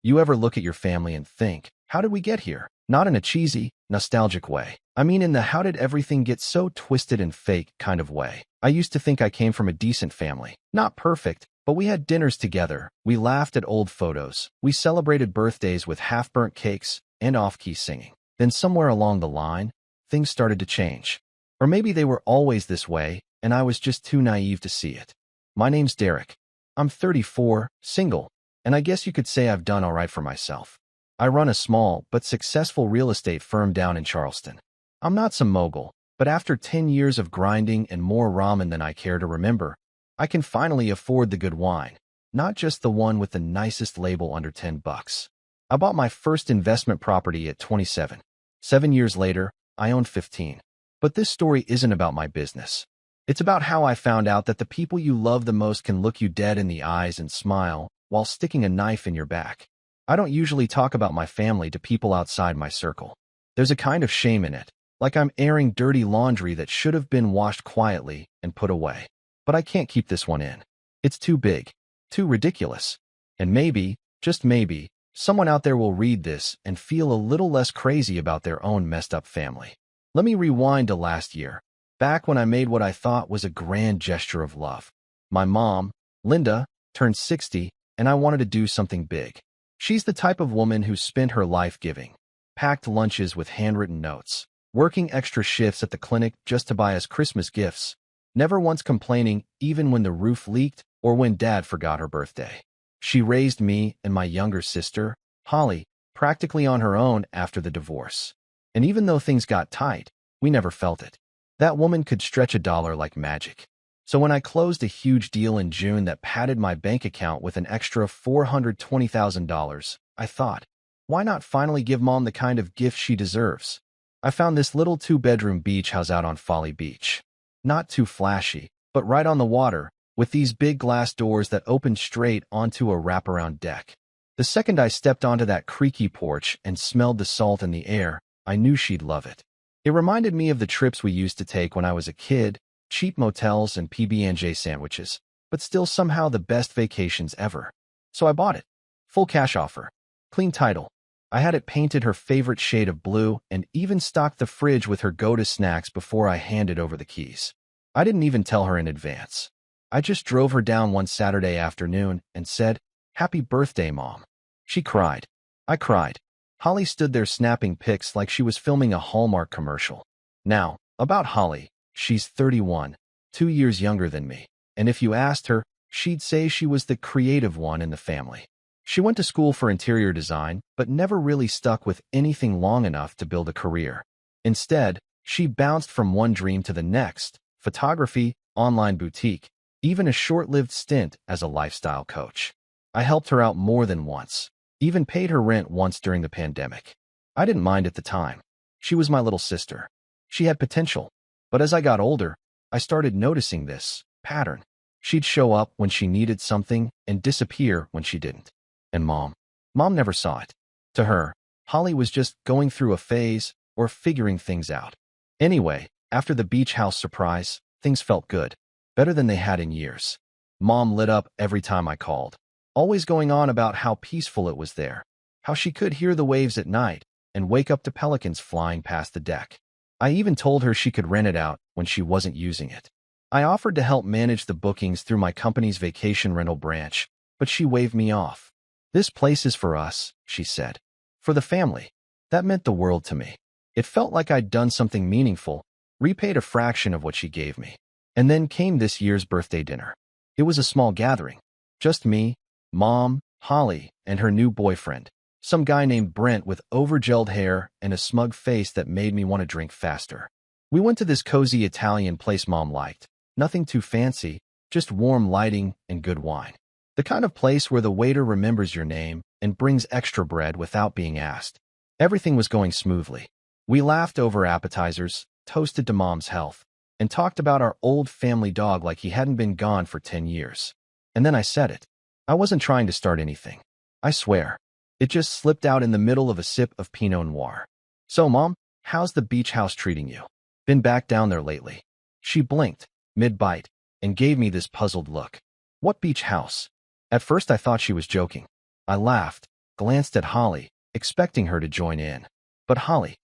You ever look at your family and think, how did we get here? Not in a cheesy, nostalgic way. I mean in the how did everything get so twisted and fake kind of way. I used to think I came from a decent family. Not perfect, but we had dinners together. We laughed at old photos. We celebrated birthdays with half-burnt cakes and off-key singing. Then somewhere along the line, things started to change. Or maybe they were always this way, and I was just too naive to see it. My name's Derek. I'm 34, single, and I guess you could say I've done all right for myself. I run a small but successful real estate firm down in Charleston. I'm not some mogul, but after 10 years of grinding and more ramen than I care to remember, I can finally afford the good wine, not just the one with the nicest label under $10. I bought my first investment property at 27. 7 years later, I own 15. But this story isn't about my business. It's about how I found out that the people you love the most can look you dead in the eyes and smile while sticking a knife in your back. I don't usually talk about my family to people outside my circle. There's a kind of shame in it, like I'm airing dirty laundry that should have been washed quietly and put away. But I can't keep this one in. It's too big, too ridiculous. And maybe, just maybe, someone out there will read this and feel a little less crazy about their own messed up family. Let me rewind to last year, back when I made what I thought was a grand gesture of love. My mom, Linda, turned 60, and I wanted to do something big. She's the type of woman who spent her life giving, packed lunches with handwritten notes, working extra shifts at the clinic just to buy us Christmas gifts, never once complaining even when the roof leaked or when Dad forgot her birthday. She raised me and my younger sister, Holly, practically on her own after the divorce. And even though things got tight, we never felt it. That woman could stretch a dollar like magic. So when I closed a huge deal in June that padded my bank account with an extra $420,000, I thought, why not finally give Mom the kind of gift she deserves? I found this little 2-bedroom beach house out on Folly Beach. Not too flashy, but right on the water, with these big glass doors that opened straight onto a wraparound deck. The second I stepped onto that creaky porch and smelled the salt in the air, I knew she'd love it. It reminded me of the trips we used to take when I was a kid, cheap motels and PB&J sandwiches, but still somehow the best vacations ever. So I bought it. Full cash offer. Clean title. I had it painted her favorite shade of blue and even stocked the fridge with her go-to snacks before I handed over the keys. I didn't even tell her in advance. I just drove her down one Saturday afternoon and said, "Happy birthday, Mom." She cried. I cried. Holly stood there snapping pics like she was filming a Hallmark commercial. Now, about Holly, she's 31, 2 years younger than me, and if you asked her, she'd say she was the creative one in the family. She went to school for interior design, but never really stuck with anything long enough to build a career. Instead, she bounced from one dream to the next: photography, online boutique, even a short-lived stint as a lifestyle coach. I helped her out more than once, even paid her rent once during the pandemic. I didn't mind at the time. She was my little sister. She had potential. But as I got older, I started noticing this pattern. She'd show up when she needed something and disappear when she didn't. And Mom never saw it. To her, Holly was just going through a phase or figuring things out. Anyway, after the beach house surprise, things felt good. Better than they had in years. Mom lit up every time I called, always going on about how peaceful it was there, how she could hear the waves at night and wake up to pelicans flying past the deck. I even told her she could rent it out when she wasn't using it. I offered to help manage the bookings through my company's vacation rental branch, but she waved me off. "This place is for us," she said. "For the family." That meant the world to me. It felt like I'd done something meaningful, repaid a fraction of what she gave me. And then came this year's birthday dinner. It was a small gathering. Just me, Mom, Holly, and her new boyfriend, some guy named Brent with overgelled hair and a smug face that made me want to drink faster. We went to this cozy Italian place Mom liked. Nothing too fancy, just warm lighting and good wine. The kind of place where the waiter remembers your name and brings extra bread without being asked. Everything was going smoothly. We laughed over appetizers, toasted to Mom's health, and talked about our old family dog like he hadn't been gone for 10 years. And then I said it. I wasn't trying to start anything. I swear. It just slipped out in the middle of a sip of Pinot Noir. "So, Mom, how's the beach house treating you? Been back down there lately?" She blinked, mid-bite, and gave me this puzzled look. "What beach house?" At first I thought she was joking. I laughed. glanced at Holly, expecting her to join in. But Holly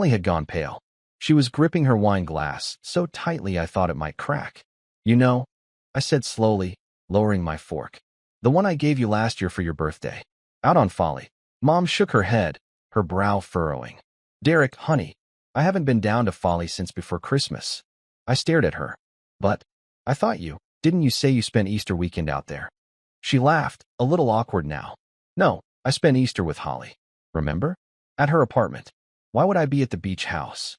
had gone pale. She was gripping her wine glass so tightly I thought it might crack. You know, I said slowly, lowering my fork. The one I gave you last year for your birthday. Out on Folly. Mom shook her head, her brow furrowing. Derek, honey, I haven't been down to Folly since before Christmas. I stared at her. But, I thought didn't you say you spent Easter weekend out there? She laughed, a little awkward now. No, I spent Easter with Holly. Remember? At her apartment. Why would I be at the beach house?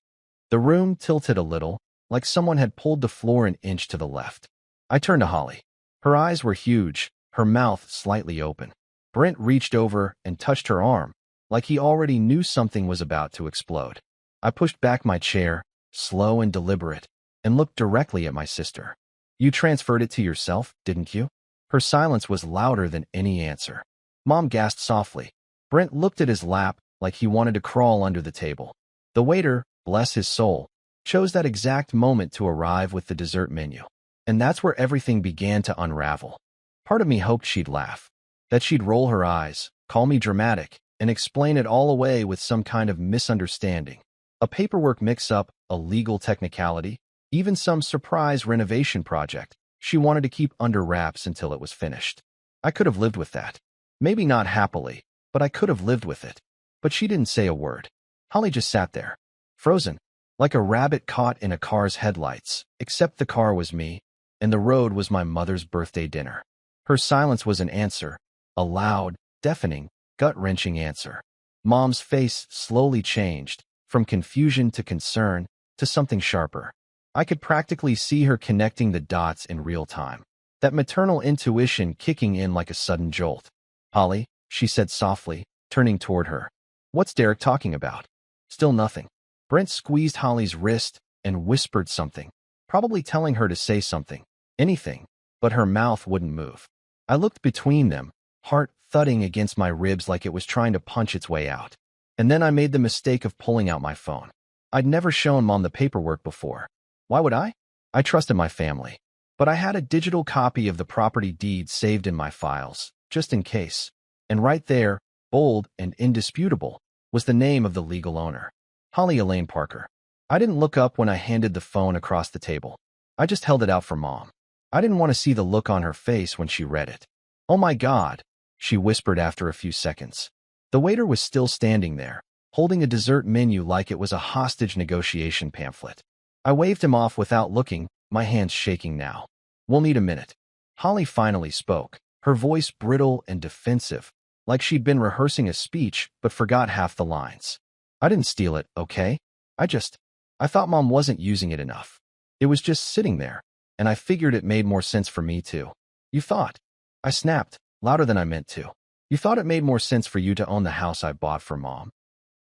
The room tilted a little, like someone had pulled the floor an inch to the left. I turned to Holly. Her eyes were huge, her mouth slightly open. Brent reached over and touched her arm, like he already knew something was about to explode. I pushed back my chair, slow and deliberate, and looked directly at my sister. You transferred it to yourself, didn't you? Her silence was louder than any answer. Mom gasped softly. Brent looked at his lap like he wanted to crawl under the table. The waiter, bless his soul, chose that exact moment to arrive with the dessert menu. And that's where everything began to unravel. Part of me hoped she'd laugh, that she'd roll her eyes, call me dramatic, and explain it all away with some kind of misunderstanding. A paperwork mix-up, a legal technicality, even some surprise renovation project she wanted to keep under wraps until it was finished. I could have lived with that. Maybe not happily, but I could have lived with it. But she didn't say a word. Holly just sat there, frozen, like a rabbit caught in a car's headlights, except the car was me, and the road was my mother's birthday dinner. Her silence was an answer, a loud, deafening, gut-wrenching answer. Mom's face slowly changed, from confusion to concern, to something sharper. I could practically see her connecting the dots in real time, that maternal intuition kicking in like a sudden jolt. Holly, she said softly, turning toward her. What's Derek talking about? Still nothing. Brent squeezed Holly's wrist and whispered something, probably telling her to say something, anything, but her mouth wouldn't move. I looked between them, heart thudding against my ribs like it was trying to punch its way out. And then I made the mistake of pulling out my phone. I'd never shown Mom the paperwork before. Why would I? I trusted my family. But I had a digital copy of the property deed saved in my files, just in case. And right there, bold and indisputable, was the name of the legal owner. Holly Elaine Parker. I didn't look up when I handed the phone across the table. I just held it out for Mom. I didn't want to see the look on her face when she read it. Oh my God, she whispered after a few seconds. The waiter was still standing there, holding a dessert menu like it was a hostage negotiation pamphlet. I waved him off without looking, my hands shaking now. We'll need a minute. Holly finally spoke, her voice brittle and defensive, like she'd been rehearsing a speech but forgot half the lines. I didn't steal it, okay? I thought Mom wasn't using it enough. It was just sitting there, and I figured it made more sense for me too. You thought? I snapped, louder than I meant to. You thought it made more sense for you to own the house I bought for Mom.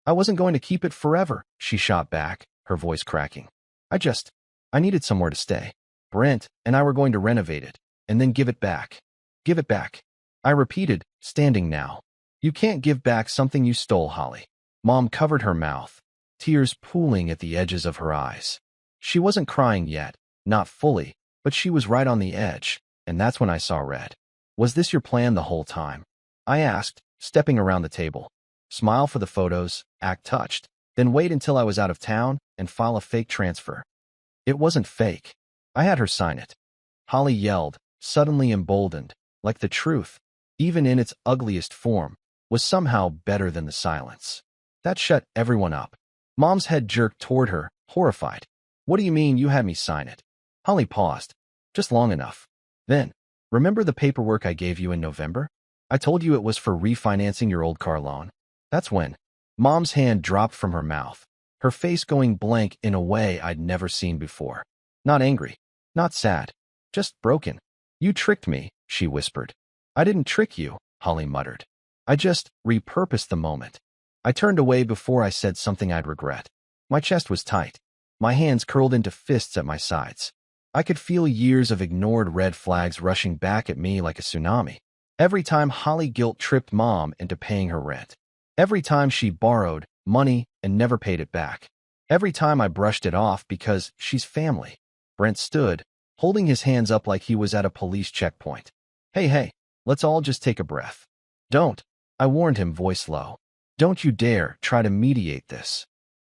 I wasn't going to keep it forever, she shot back, her voice cracking. I needed somewhere to stay. Brent and I were going to renovate it, and then give it back. Give it back. I repeated, standing now. You can't give back something you stole, Holly. Mom covered her mouth, tears pooling at the edges of her eyes. She wasn't crying yet, not fully, but she was right on the edge, and that's when I saw red. Was this your plan the whole time? I asked, stepping around the table. Smile for the photos, act touched, then wait until I was out of town and file a fake transfer. It wasn't fake. I had her sign it. Holly yelled, suddenly emboldened, like the truth, even in its ugliest form, was somehow better than the silence. That shut everyone up. Mom's head jerked toward her, horrified. What do you mean you had me sign it? Holly paused, just long enough. Then, remember the paperwork I gave you in November? I told you it was for refinancing your old car loan. That's when. Mom's hand dropped from her mouth, her face going blank in a way I'd never seen before. Not angry, not sad, just broken. You tricked me, she whispered. I didn't trick you, Holly muttered. I just repurposed the moment. I turned away before I said something I'd regret. My chest was tight. My hands curled into fists at my sides. I could feel years of ignored red flags rushing back at me like a tsunami. Every time Holly guilt tripped Mom into paying her rent. Every time she borrowed money and never paid it back. Every time I brushed it off because she's family. Brent stood, holding his hands up like he was at a police checkpoint. Hey, let's all just take a breath. Don't. I warned him, voice low. Don't you dare try to mediate this.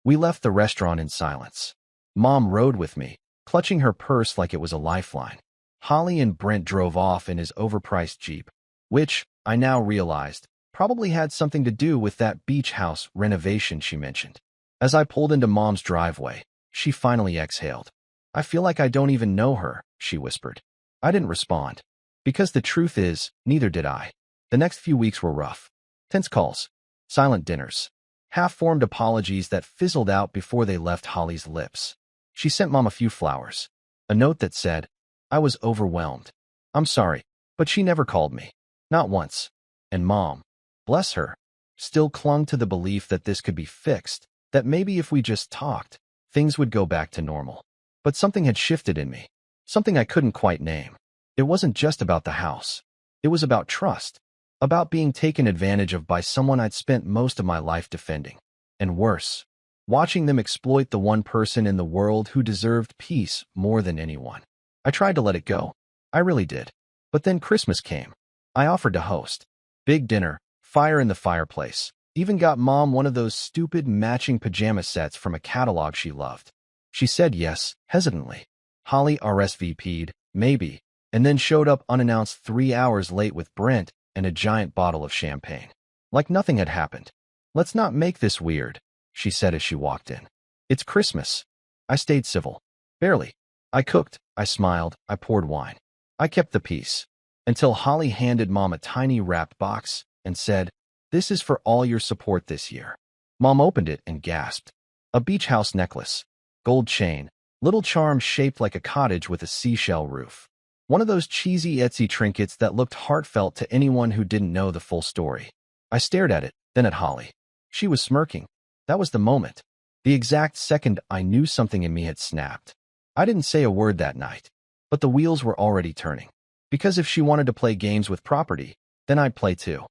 We left the restaurant in silence. Mom rode with me, clutching her purse like it was a lifeline. Holly and Brent drove off in his overpriced Jeep, which, I now realized, probably had something to do with that beach house renovation she mentioned. As I pulled into Mom's driveway, she finally exhaled. I feel like I don't even know her, she whispered. I didn't respond. Because the truth is, neither did I. The next few weeks were rough. Tense calls, silent dinners, half-formed apologies that fizzled out before they left Holly's lips. She sent Mom a few flowers, a note that said, I was overwhelmed. I'm sorry, but she never called me. Not once. And Mom, bless her, still clung to the belief that this could be fixed, that maybe if we just talked, things would go back to normal. But something had shifted in me, something I couldn't quite name. It wasn't just about the house. It was about trust, about being taken advantage of by someone I'd spent most of my life defending. And worse, watching them exploit the one person in the world who deserved peace more than anyone. I tried to let it go. I really did. But then Christmas came. I offered to host. Big dinner, fire in the fireplace. Even got Mom one of those stupid matching pajama sets from a catalog she loved. She said yes, hesitantly. Holly RSVP'd, maybe, and then showed up unannounced 3 hours late with Brent and a giant bottle of champagne. Like nothing had happened. Let's not make this weird, she said as she walked in. It's Christmas. I stayed civil. Barely. I cooked, I smiled, I poured wine. I kept the peace. Until Holly handed Mom a tiny wrapped box and said, This is for all your support this year. Mom opened it and gasped. A beach house necklace. Gold chain. Little charm shaped like a cottage with a seashell roof. One of those cheesy Etsy trinkets that looked heartfelt to anyone who didn't know the full story. I stared at it, then at Holly. She was smirking. That was the moment. The exact second I knew something in me had snapped. I didn't say a word that night, but the wheels were already turning. Because if she wanted to play games with property, then I'd play too.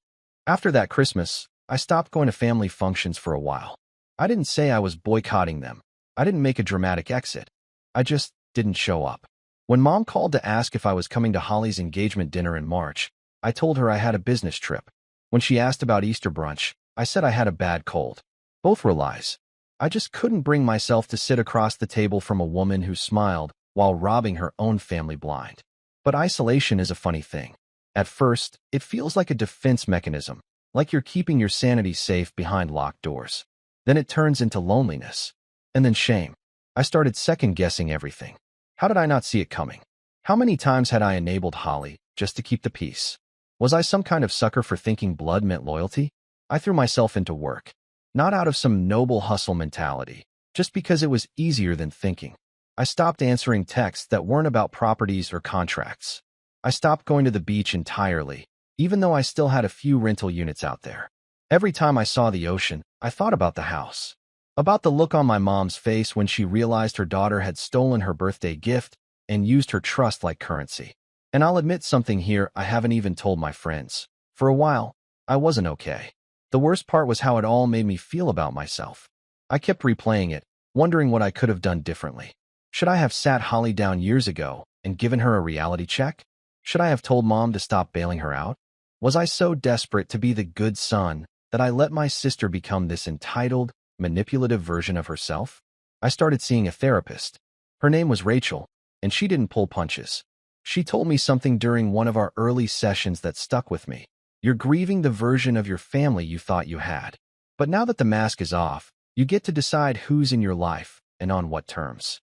After that Christmas, I stopped going to family functions for a while. I didn't say I was boycotting them. I didn't make a dramatic exit. I just didn't show up. When Mom called to ask if I was coming to Holly's engagement dinner in March, I told her I had a business trip. When she asked about Easter brunch, I said I had a bad cold. Both were lies. I just couldn't bring myself to sit across the table from a woman who smiled while robbing her own family blind. But isolation is a funny thing. At first, it feels like a defense mechanism, like you're keeping your sanity safe behind locked doors. Then it turns into loneliness. And then shame. I started second-guessing everything. How did I not see it coming? How many times had I enabled Holly just to keep the peace? Was I some kind of sucker for thinking blood meant loyalty? I threw myself into work, not out of some noble hustle mentality, just because it was easier than thinking. I stopped answering texts that weren't about properties or contracts. I stopped going to the beach entirely, even though I still had a few rental units out there. Every time I saw the ocean, I thought about the house. About the look on my mom's face when she realized her daughter had stolen her birthday gift and used her trust like currency. And I'll admit something here I haven't even told my friends. For a while, I wasn't okay. The worst part was how it all made me feel about myself. I kept replaying it, wondering what I could have done differently. Should I have sat Holly down years ago and given her a reality check? Should I have told Mom to stop bailing her out? Was I so desperate to be the good son that I let my sister become this entitled, manipulative version of herself? I started seeing a therapist. Her name was Rachel, and she didn't pull punches. She told me something during one of our early sessions that stuck with me. You're grieving the version of your family you thought you had. But now that the mask is off, you get to decide who's in your life and on what terms.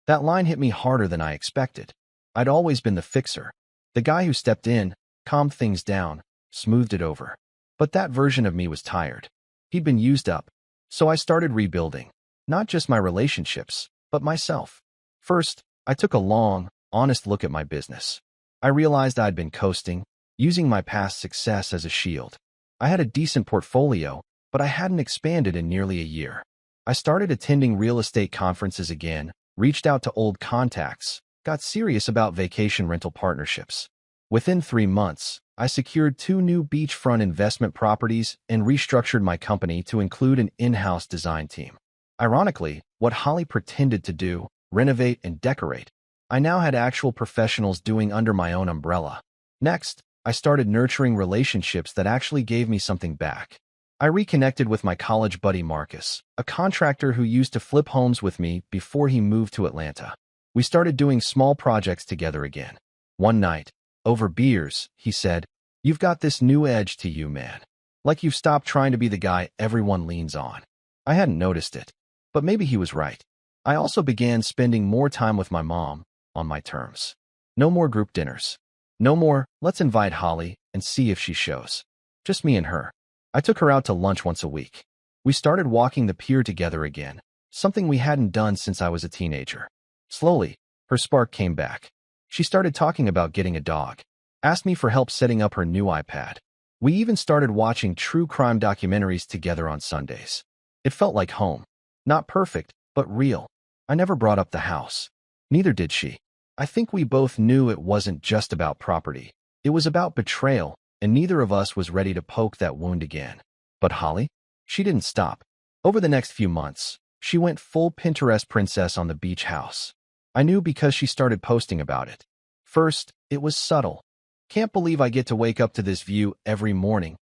That line hit me harder than I expected. I'd always been the fixer, the guy who stepped in, calmed things down, smoothed it over. But that version of me was tired. He'd been used up. So I started rebuilding, not just my relationships, but myself. First, I took a long, honest look at my business. I realized I'd been coasting, using my past success as a shield. I had a decent portfolio, but I hadn't expanded in nearly a year. I started attending real estate conferences again, reached out to old contacts, got serious about vacation rental partnerships. Within 3 months, I secured 2 new beachfront investment properties and restructured my company to include an in-house design team. Ironically, what Holly pretended to do, renovate and decorate, I now had actual professionals doing under my own umbrella. Next, I started nurturing relationships that actually gave me something back. I reconnected with my college buddy Marcus, a contractor who used to flip homes with me before he moved to Atlanta. We started doing small projects together again. One night, over beers, he said, "You've got this new edge to you, man. Like you've stopped trying to be the guy everyone leans on." I hadn't noticed it, but maybe he was right. I also began spending more time with my mom, on my terms. No more group dinners. No more, "Let's invite Holly and see if she shows." Just me and her. I took her out to lunch once a week. We started walking the pier together again, something we hadn't done since I was a teenager. Slowly, her spark came back. She started talking about getting a dog, asked me for help setting up her new iPad. We even started watching true crime documentaries together on Sundays. It felt like home. Not perfect, but real. I never brought up the house. Neither did she. I think we both knew it wasn't just about property. It was about betrayal, and neither of us was ready to poke that wound again. But Holly? She didn't stop. Over the next few months, she went full Pinterest princess on the beach house. I knew because she started posting about it. First, it was subtle. "Can't believe I get to wake up to this view every morning.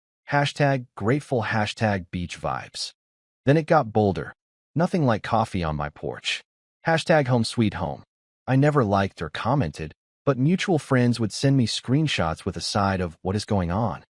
#grateful #beach vibes." Then it got bolder. "Nothing like coffee on my porch. #home sweet home." I never liked or commented, but mutual friends would send me screenshots with a side of "what is going on."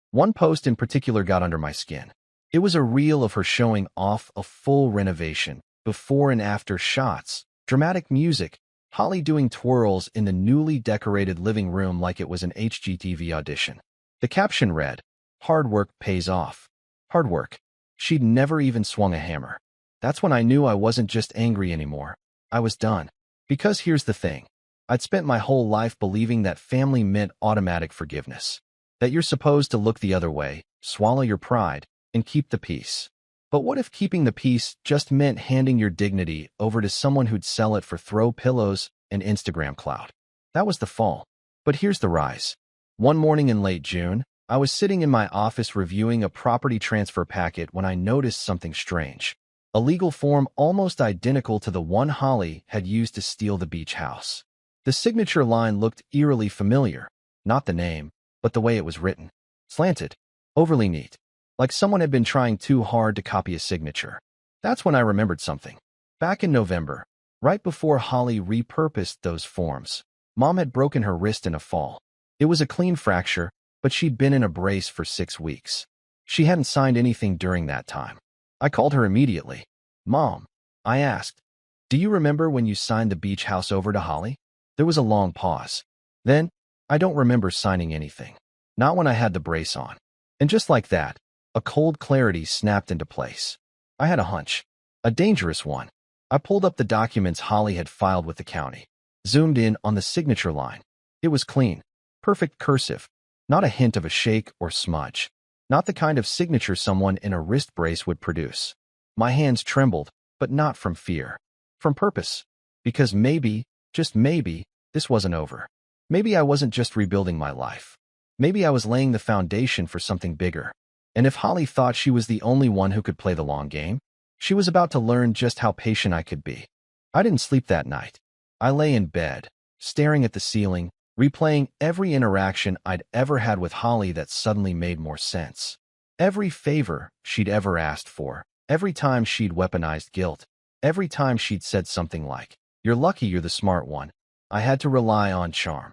One post in particular got under my skin. It was a reel of her showing off a full renovation, before and after shots, dramatic music, Holly doing twirls in the newly decorated living room like it was an HGTV audition. The caption read, "Hard work pays off." Hard work. She'd never even swung a hammer. That's when I knew I wasn't just angry anymore. I was done. Because here's the thing. I'd spent my whole life believing that family meant automatic forgiveness. That you're supposed to look the other way, swallow your pride, and keep the peace. But what if keeping the peace just meant handing your dignity over to someone who'd sell it for throw pillows and Instagram clout? That was the fall. But here's the rise. One morning in late June, I was sitting in my office reviewing a property transfer packet when I noticed something strange. A legal form almost identical to the one Holly had used to steal the beach house. The signature line looked eerily familiar, not the name, but the way it was written. Slanted, overly neat, like someone had been trying too hard to copy a signature. That's when I remembered something. Back in November, right before Holly repurposed those forms, Mom had broken her wrist in a fall. It was a clean fracture, but she'd been in a brace for 6 weeks. She hadn't signed anything during that time. I called her immediately. "Mom," I asked, "do you remember when you signed the beach house over to Holly?" There was a long pause. Then, "I don't remember signing anything. Not when I had the brace on." And just like that, a cold clarity snapped into place. I had a hunch. A dangerous one. I pulled up the documents Holly had filed with the county. Zoomed in on the signature line. It was clean. Perfect cursive. Not a hint of a shake or smudge. Not the kind of signature someone in a wrist brace would produce. My hands trembled, but not from fear. From purpose. Because maybe, just maybe, this wasn't over. Maybe I wasn't just rebuilding my life. Maybe I was laying the foundation for something bigger. And if Holly thought she was the only one who could play the long game, she was about to learn just how patient I could be. I didn't sleep that night. I lay in bed, staring at the ceiling, replaying every interaction I'd ever had with Holly that suddenly made more sense. Every favor she'd ever asked for, every time she'd weaponized guilt, every time she'd said something like, "You're lucky you're the smart one. I had to rely on charm."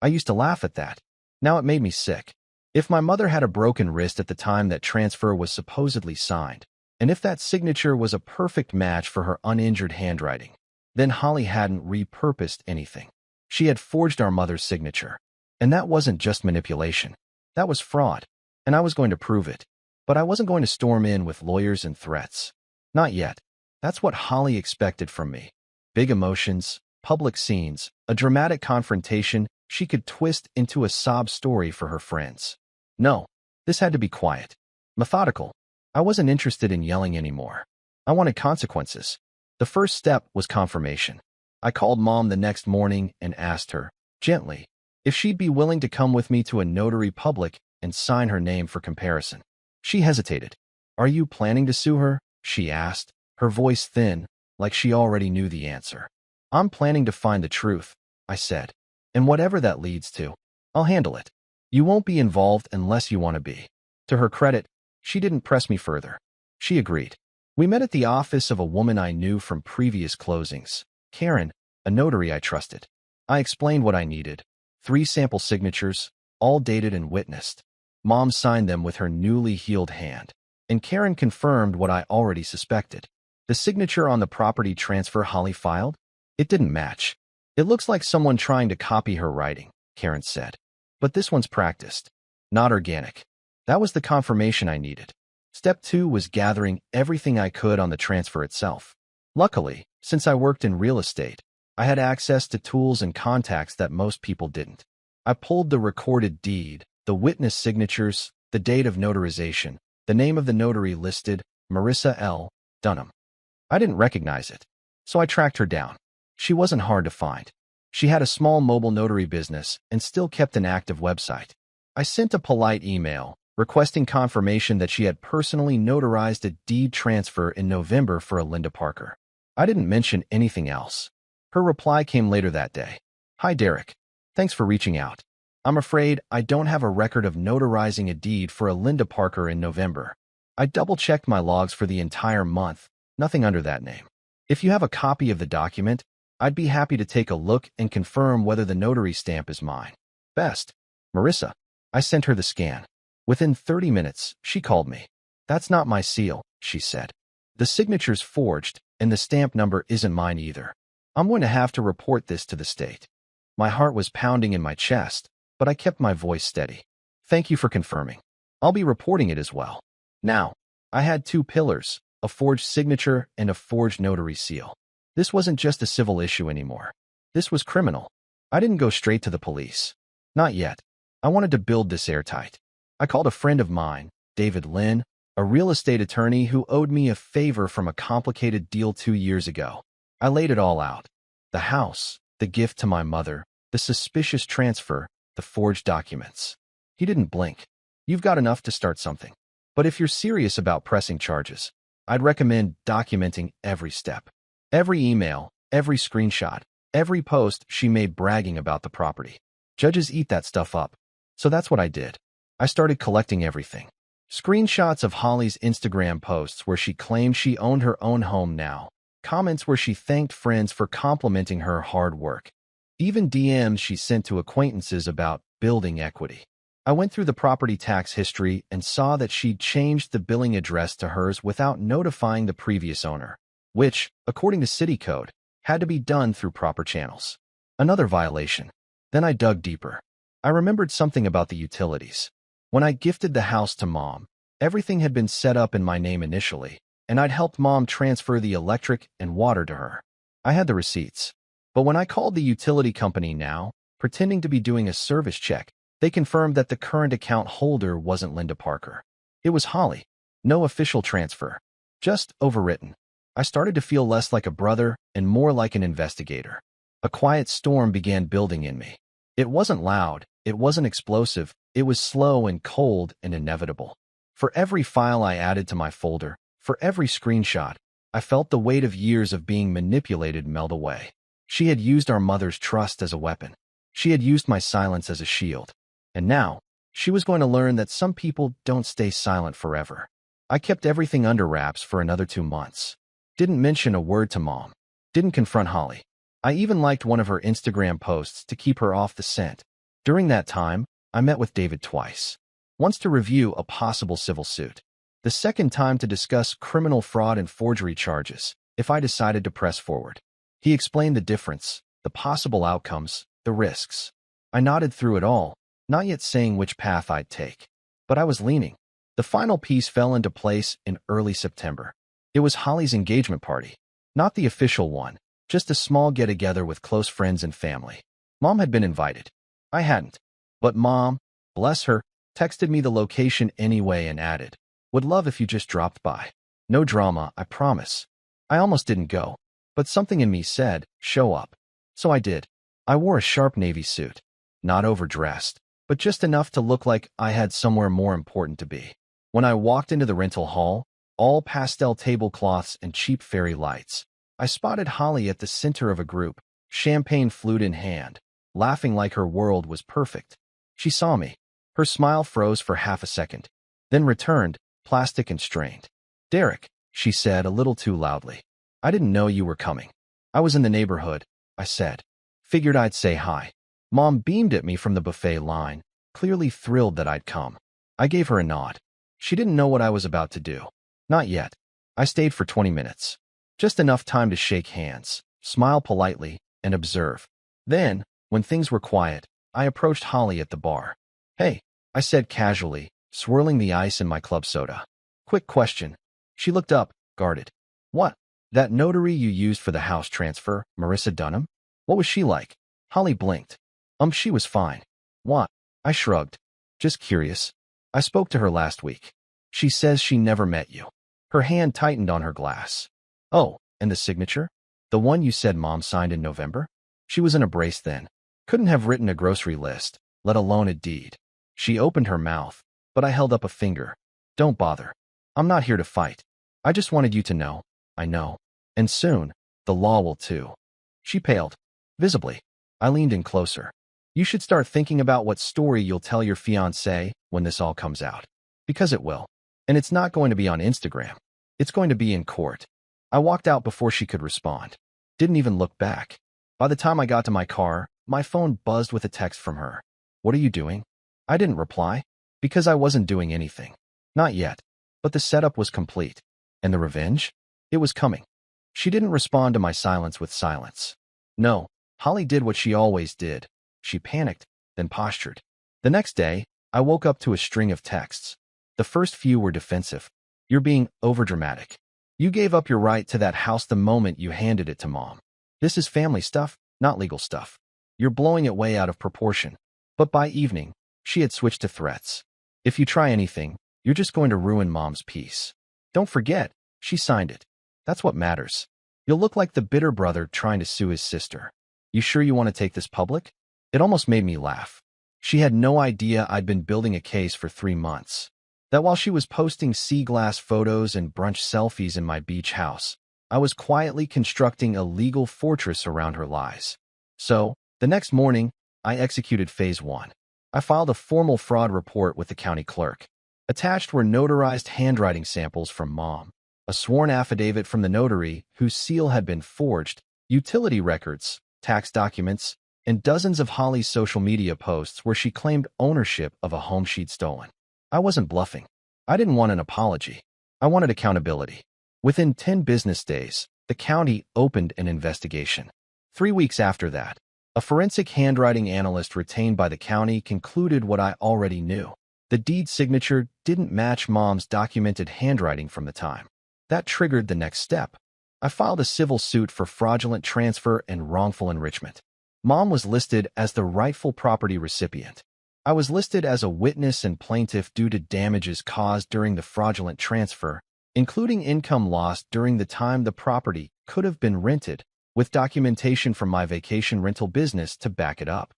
I used to laugh at that. Now it made me sick. If my mother had a broken wrist at the time that transfer was supposedly signed, and if that signature was a perfect match for her uninjured handwriting, then Holly hadn't repurposed anything. She had forged our mother's signature. And that wasn't just manipulation. That was fraud. And I was going to prove it. But I wasn't going to storm in with lawyers and threats. Not yet. That's what Holly expected from me. Big emotions, public scenes, a dramatic confrontation she could twist into a sob story for her friends. No, this had to be quiet. Methodical. I wasn't interested in yelling anymore. I wanted consequences. The first step was confirmation. I called Mom the next morning and asked her, gently, if she'd be willing to come with me to a notary public and sign her name for comparison. She hesitated. "Are you planning to sue her?" she asked, her voice thin, like she already knew the answer. "I'm planning to find the truth," I said. "And whatever that leads to, I'll handle it." You won't be involved unless you want to be. To her credit, she didn't press me further. She agreed. We met at the office of a woman I knew from previous closings, Karen, a notary I trusted. I explained what I needed. 3 sample signatures, all dated and witnessed. Mom signed them with her newly healed hand, and Karen confirmed what I already suspected. The signature on the property transfer Holly filed? It didn't match. It looks like someone trying to copy her writing, Karen said. But this one's practiced, not organic. That was the confirmation I needed. Step 2 was gathering everything I could on the transfer itself. Luckily, since I worked in real estate, I had access to tools and contacts that most people didn't. I pulled the recorded deed, the witness signatures, the date of notarization, the name of the notary listed, Marissa L. Dunham. I didn't recognize it, so I tracked her down. She wasn't hard to find. She had a small mobile notary business and still kept an active website. I sent a polite email requesting confirmation that she had personally notarized a deed transfer in November for a Linda Parker. I didn't mention anything else. Her reply came later that day. Hi, Derek. Thanks for reaching out. I'm afraid I don't have a record of notarizing a deed for a Linda Parker in November. I double-checked my logs for the entire month, nothing under that name. If you have a copy of the document, I'd be happy to take a look and confirm whether the notary stamp is mine. Best. Marissa. I sent her the scan. Within 30 minutes, she called me. That's not my seal, she said. The signature's forged, and the stamp number isn't mine either. I'm going to have to report this to the state. My heart was pounding in my chest, but I kept my voice steady. Thank you for confirming. I'll be reporting it as well. Now, I had 2 pillars, a forged signature and a forged notary seal. This wasn't just a civil issue anymore. This was criminal. I didn't go straight to the police. Not yet. I wanted to build this airtight. I called a friend of mine, David Lynn, a real estate attorney who owed me a favor from a complicated deal 2 years ago. I laid it all out. The house, the gift to my mother, the suspicious transfer, the forged documents. He didn't blink. You've got enough to start something. But if you're serious about pressing charges, I'd recommend documenting every step. Every email, every screenshot, every post she made bragging about the property. Judges eat that stuff up. So that's what I did. I started collecting everything. Screenshots of Holly's Instagram posts where she claimed she owned her own home now. Comments where she thanked friends for complimenting her hard work. Even DMs she sent to acquaintances about building equity. I went through the property tax history and saw that she'd changed the billing address to hers without notifying the previous owner, which, according to city code, had to be done through proper channels. Another violation. Then I dug deeper. I remembered something about the utilities. When I gifted the house to Mom, everything had been set up in my name initially, and I'd helped Mom transfer the electric and water to her. I had the receipts. But when I called the utility company now, pretending to be doing a service check, they confirmed that the current account holder wasn't Linda Parker. It was Holly. No official transfer. Just overwritten. I started to feel less like a brother and more like an investigator. A quiet storm began building in me. It wasn't loud, it wasn't explosive, it was slow and cold and inevitable. For every file I added to my folder, for every screenshot, I felt the weight of years of being manipulated melt away. She had used our mother's trust as a weapon. She had used my silence as a shield. And now, she was going to learn that some people don't stay silent forever. I kept everything under wraps for another 2 months. Didn't mention a word to Mom. Didn't confront Holly. I even liked one of her Instagram posts to keep her off the scent. During that time, I met with David twice. Once to review a possible civil suit. The second time to discuss criminal fraud and forgery charges, if I decided to press forward. He explained the difference, the possible outcomes, the risks. I nodded through it all, not yet saying which path I'd take. But I was leaning. The final piece fell into place in early September. It was Holly's engagement party. Not the official one, just a small get-together with close friends and family. Mom had been invited. I hadn't. But Mom, bless her, texted me the location anyway and added, "Would love if you just dropped by. No drama, I promise." I almost didn't go, but something in me said, show up. So I did. I wore a sharp navy suit. Not overdressed, but just enough to look like I had somewhere more important to be. When I walked into the rental hall, all pastel tablecloths and cheap fairy lights, I spotted Holly at the center of a group, champagne flute in hand, laughing like her world was perfect. She saw me. Her smile froze for half a second, then returned, plastic and strained. Derek, she said a little too loudly. I didn't know you were coming. I was in the neighborhood, I said. Figured I'd say hi. Mom beamed at me from the buffet line, clearly thrilled that I'd come. I gave her a nod. She didn't know what I was about to do. Not yet. I stayed for 20 minutes. Just enough time to shake hands, smile politely, and observe. Then, when things were quiet, I approached Holly at the bar. Hey, I said casually, swirling the ice in my club soda. Quick question. She looked up, guarded. What? That notary you used for the house transfer, Marissa Dunham? What was she like? Holly blinked. She was fine. What? I shrugged. Just curious. I spoke to her last week. She says she never met you. Her hand tightened on her glass. Oh, and the signature? The one you said Mom signed in November? She was in a brace then. Couldn't have written a grocery list, let alone a deed. She opened her mouth, but I held up a finger. Don't bother. I'm not here to fight. I just wanted you to know. I know. And soon, the law will too. She paled. Visibly. I leaned in closer. You should start thinking about what story you'll tell your fiancé when this all comes out. Because it will. And it's not going to be on Instagram. It's going to be in court. I walked out before she could respond. Didn't even look back. By the time I got to my car, my phone buzzed with a text from her. What are you doing? I didn't reply. Because I wasn't doing anything. Not yet. But the setup was complete. And the revenge? It was coming. She didn't respond to my silence with silence. No, Holly did what she always did. She panicked, then postured. The next day, I woke up to a string of texts. The first few were defensive. You're being overdramatic. You gave up your right to that house the moment you handed it to Mom. This is family stuff, not legal stuff. You're blowing it way out of proportion. But by evening, she had switched to threats. If you try anything, you're just going to ruin Mom's peace. Don't forget, she signed it. That's what matters. You'll look like the bitter brother trying to sue his sister. You sure you want to take this public? It almost made me laugh. She had no idea I'd been building a case for 3 months. That while she was posting sea glass photos and brunch selfies in my beach house, I was quietly constructing a legal fortress around her lies. So, the next morning, I executed phase 1. I filed a formal fraud report with the county clerk. Attached were notarized handwriting samples from Mom, a sworn affidavit from the notary whose seal had been forged, utility records, tax documents, and dozens of Holly's social media posts where she claimed ownership of a home she'd stolen. I wasn't bluffing. I didn't want an apology. I wanted accountability. Within 10 business days, the county opened an investigation. 3 weeks after that, a forensic handwriting analyst retained by the county concluded what I already knew. The deed signature didn't match Mom's documented handwriting from the time. That triggered the next step. I filed a civil suit for fraudulent transfer and wrongful enrichment. Mom was listed as the rightful property recipient. I was listed as a witness and plaintiff due to damages caused during the fraudulent transfer, including income lost during the time the property could have been rented, with documentation from my vacation rental business to back it up.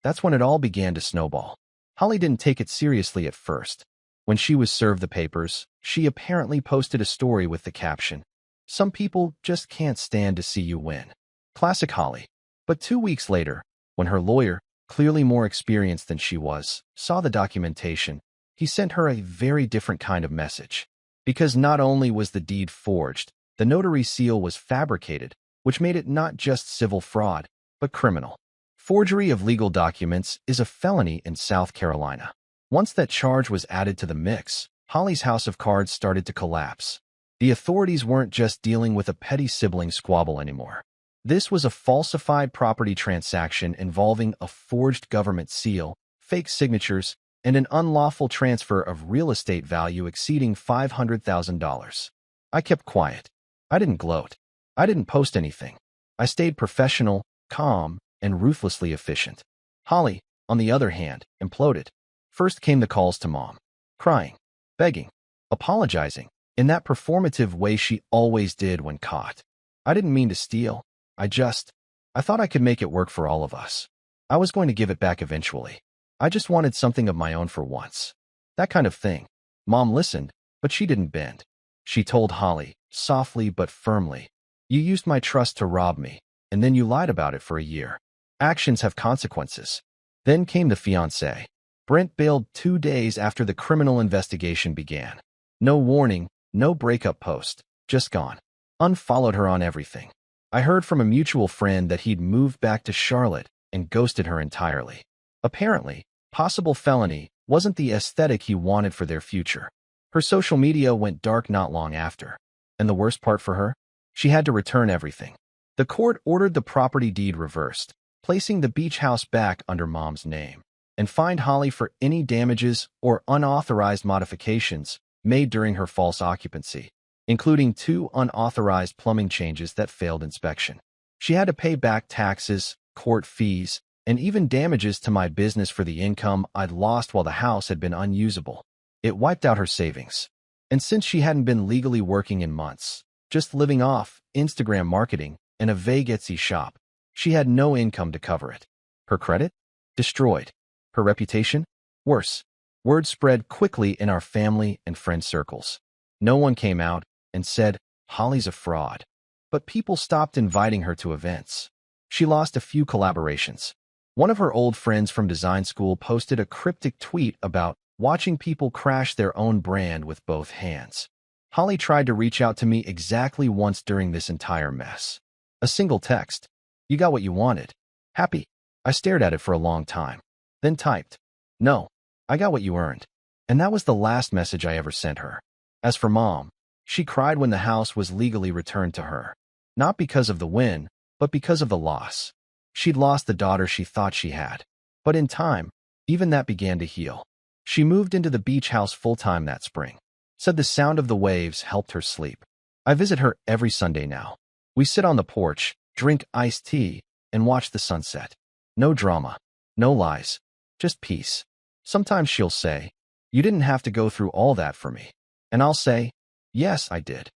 That's when it all began to snowball. Holly didn't take it seriously at first. When she was served the papers, she apparently posted a story with the caption, "Some people just can't stand to see you win." Classic Holly. But 2 weeks later, when her lawyer, clearly more experienced than she was, saw the documentation, he sent her a very different kind of message. Because not only was the deed forged, the notary seal was fabricated, which made it not just civil fraud, but criminal. Forgery of legal documents is a felony in South Carolina. Once that charge was added to the mix, Holly's house of cards started to collapse. The authorities weren't just dealing with a petty sibling squabble anymore. This was a falsified property transaction involving a forged government seal, fake signatures, and an unlawful transfer of real estate value exceeding $500,000. I kept quiet. I didn't gloat. I didn't post anything. I stayed professional, calm, and ruthlessly efficient. Holly, on the other hand, imploded. First came the calls to Mom. Crying, begging, apologizing, in that performative way she always did when caught. I didn't mean to steal. I thought I could make it work for all of us. I was going to give it back eventually. I just wanted something of my own for once. That kind of thing. Mom listened, but she didn't bend. She told Holly, softly but firmly, "You used my trust to rob me, and then you lied about it for a year. Actions have consequences." Then came the fiancé. Brent bailed 2 days after the criminal investigation began. No warning, no breakup post, just gone. Unfollowed her on everything. I heard from a mutual friend that he'd moved back to Charlotte and ghosted her entirely. Apparently, possible felony wasn't the aesthetic he wanted for their future. Her social media went dark not long after. And the worst part for her? She had to return everything. The court ordered the property deed reversed, placing the beach house back under Mom's name, and fined Holly for any damages or unauthorized modifications made during her false occupancy, including 2 unauthorized plumbing changes that failed inspection. She had to pay back taxes, court fees, and even damages to my business for the income I'd lost while the house had been unusable. It wiped out her savings. And since she hadn't been legally working in months, just living off Instagram marketing and a vague Etsy shop, she had no income to cover it. Her credit? Destroyed. Her reputation? Worse. Word spread quickly in our family and friend circles. No one came out and said, Holly's a fraud. But people stopped inviting her to events. She lost a few collaborations. One of her old friends from design school posted a cryptic tweet about watching people crash their own brand with both hands. Holly tried to reach out to me exactly once during this entire mess. A single text. You got what you wanted. Happy. I stared at it for a long time. Then typed, no, I got what you earned. And that was the last message I ever sent her. As for Mom, she cried when the house was legally returned to her. Not because of the win, but because of the loss. She'd lost the daughter she thought she had. But in time, even that began to heal. She moved into the beach house full-time that spring. Said the sound of the waves helped her sleep. I visit her every Sunday now. We sit on the porch, drink iced tea, and watch the sunset. No drama. No lies. Just peace. Sometimes she'll say, you didn't have to go through all that for me. And I'll say, yes, I did.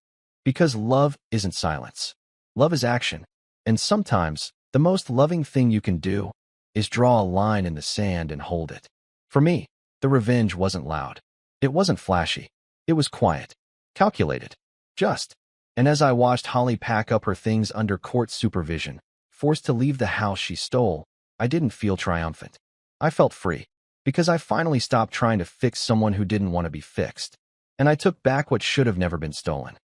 Because love isn't silence. Love is action. And sometimes, the most loving thing you can do is draw a line in the sand and hold it. For me, the revenge wasn't loud. It wasn't flashy. It was quiet. Calculated. Just. And as I watched Holly pack up her things under court supervision, forced to leave the house she stole, I didn't feel triumphant. I felt free. Because I finally stopped trying to fix someone who didn't want to be fixed. And I took back what should have never been stolen.